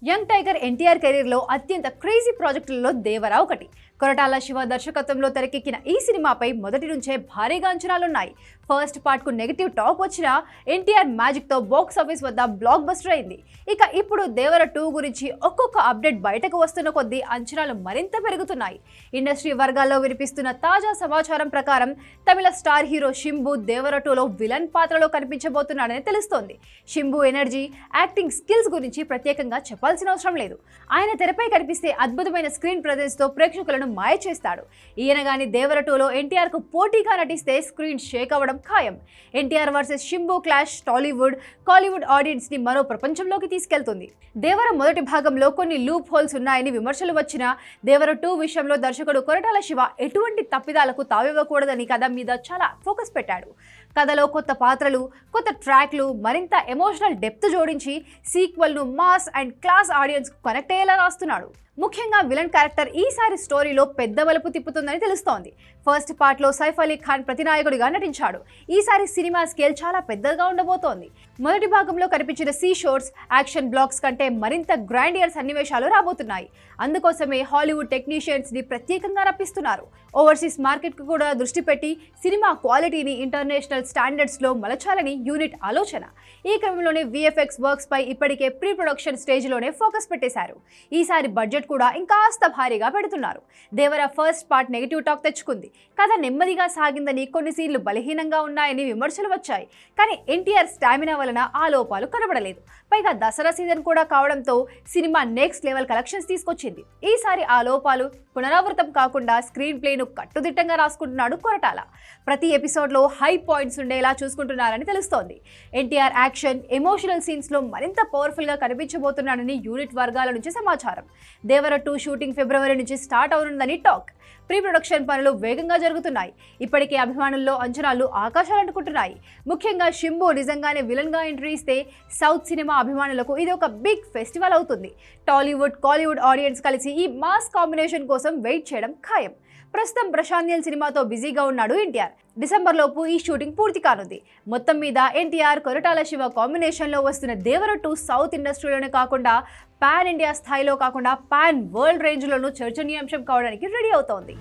Young tiger NTR కెరీర్లో అత్యంత crazy ప్రాజెక్టులలో Devara ఒకటి. కొరటాల శివ దర్శకత్వంలో తెరకెక్కిన ఈ సినిమాపై మొదటి నుంచే భారీగా అంచనాలున్నాయి. ఫస్ట్ పార్ట్కు నెగిటివ్ టాక్ వచ్చినా ఎన్టీఆర్ మ్యాజిక్తో బాక్స్ ఆఫీస్ వద్ద బ్లాక్ బస్టర్ అయింది. ఇక ఇప్పుడు దేవర 2 గురించి ఒక్కొక్క అప్డేట్ బయటకు వస్తున్న కొద్దీ అంచనాలు మరింత పెరుగుతున్నాయి. ఇండస్ట్రీ వర్గాల్లో వినిపిస్తున్న తాజా సమాచారం ప్రకారం తమిళ స్టార్ హీరో శింబు దేవర 2లో విలన్ పాత్రలో కనిపించబోతున్నాడని తెలుస్తోంది. శింబు ఎనర్జీ, యాక్టింగ్ స్కిల్స్ గురించి ప్రత్యేకంగా చెప్పాల్సిన అవసరం లేదు. ఆయన తెరపై కనిపిస్తే అద్భుతమైన స్క్రీన్ ప్రెజెన్స్ తో ప్రేక్షకులను మాయ చేస్తాడు. ఈయన గాని దేవర 2లో ఎన్టీఆర్ కు పోటీగా నటిస్తే స్క్రీన్ షేక్ అవ్వడం ఖాయం. NTR versus Simbu clash Tollywood, Kollywood audience ని మరో ప్రపంచంలోకి తీసుకెళ్తుంది. దేవర మొదటి భాగంలో కొన్ని లూప్ హోల్స్ ఉన్నాయని విమర్శలు వచ్చినా దేవర 2 విషయంలో దర్శకుడు కొరటాల శివ ఎటువంటి తప్పిదాలకు తావివ్వకూడదని కథ మీద చాలా ఫోకస్ పెట్టాడు. కథలో కొత్త పాత్రలు, కొత్త ట్రాక్లు, మరింత ఎమోషనల్ డెప్త్ జోడించి సీక్వెల్ ను mass and class audience connect అయ్యేలా రాస్తున్నాడు. ముఖ్యంగా విలన్ క్యారెక్టర్ ఈసారి స్టోరీలో పెద్ద మలుపు తిప్పుతుందని తెలుస్తోంది. ఫస్ట్ పార్ట్లో సైఫ్ అలీ ఖాన్ ప్రతినాయకుడిగా నటించాడు. ఈసారి సినిమా స్కేల్ చాలా పెద్దగా ఉండబోతోంది. మొదటి భాగంలో కనిపించిన సీ షోర్స్, యాక్షన్ బ్లాక్స్ కంటే మరింత గ్రాండియర్ సన్నివేశాలు రాబోతున్నాయి. అందుకోసమే హాలీవుడ్ టెక్నీషియన్స్ ని ప్రత్యేకంగా రప్పిస్తున్నారు. ఓవర్సీస్ మార్కెట్ కు కూడా దృష్టి పెట్టి సినిమా క్వాలిటీని ఇంటర్నేషనల్ స్టాండర్డ్స్ లో మలచాలని యూనిట్ ఆలోచన. ఈ క్రమంలోనే విఎఫ్ఎక్స్ వర్క్స్ పై ఇప్పటికే ప్రీ ప్రొడక్షన్ స్టేజ్ లోనే ఫోకస్ పెట్టేశారు. ఈసారి బడ్జెట్ కూడా ఇంకాస్త భారీగా పెడుతున్నారు. దేవర ఫస్ట్ పార్ట్ నెగిటివ్ టాక్ తెచ్చుకుంది. కథ నెమ్మదిగా సాగిందని, కొన్ని సీన్లు బలహీనంగా ఉన్నాయని విమర్శలు వచ్చాయి. కానీ ఎన్టీఆర్ స్టామినా వలన ఆ లోపాలు కనబడలేదు. పైగా దసరా సీజన్ కూడా కావడంతో సినిమా నెక్స్ట్ లెవెల్ కలెక్షన్స్ తీసుకొచ్చింది. ఈసారి ఆ లోపాలు పునరావృతం కాకుండా స్క్రీన్ ప్లేను కట్టుదిట్టంగా రాసుకుంటున్నాడు కొరటాల. ప్రతి ఎపిసోడ్లో హై పాయింట్స్ ఉండేలా చూసుకుంటున్నారని తెలుస్తోంది. ఎన్టీఆర్ యాక్షన్, ఎమోషనల్ సీన్స్ లో మరింత పవర్ఫుల్ గా కనిపించబోతున్నాడని యూనిట్ వర్గాల నుంచి సమాచారం. దేవర 2 షూటింగ్ ఫిబ్రవరి నుంచి స్టార్ట్ అవుతుందని టాక్. ప్రీ ప్రొడక్షన్ పనులు వేగంగా జరుగుతున్నాయి. ఇప్పటికే అభిమానుల్లో అంచనాలు ఆకాశాలంటుకుంటున్నాయి. ముఖ్యంగా శింబు నిజంగానే విలన్ గా ఎంట్రీ ఇస్తే సౌత్ సినిమా అభిమానులకు ఇది ఒక బిగ్ ఫెస్టివల్ అవుతుంది. టాలీవుడ్, కాలీవుడ్ ఆడియన్స్ కలిసి ఈ మాస్ కాంబినేషన్ కోసం వెయిట్ చేయడం ఖాయం. ప్రస్తుతం ప్రశాంత్ నీల్ సినిమాతో బిజీగా ఉన్నాడు ఎన్టీఆర్. డిసెంబర్ లోపు ఈ షూటింగ్ పూర్తి కానుంది. మొత్తం మీద ఎన్టీఆర్, కొరటాల శివ కాంబినేషన్లో వస్తున్న దేవర 2 సౌత్ ఇండస్ట్రీలోనే కాకుండా పాన్ ఇండియా స్థాయిలో కాకుండా పాన్ వరల్డ్ రేంజ్లోనూ చర్చనీయాంశం కావడానికి రెడీ అవుతోంది.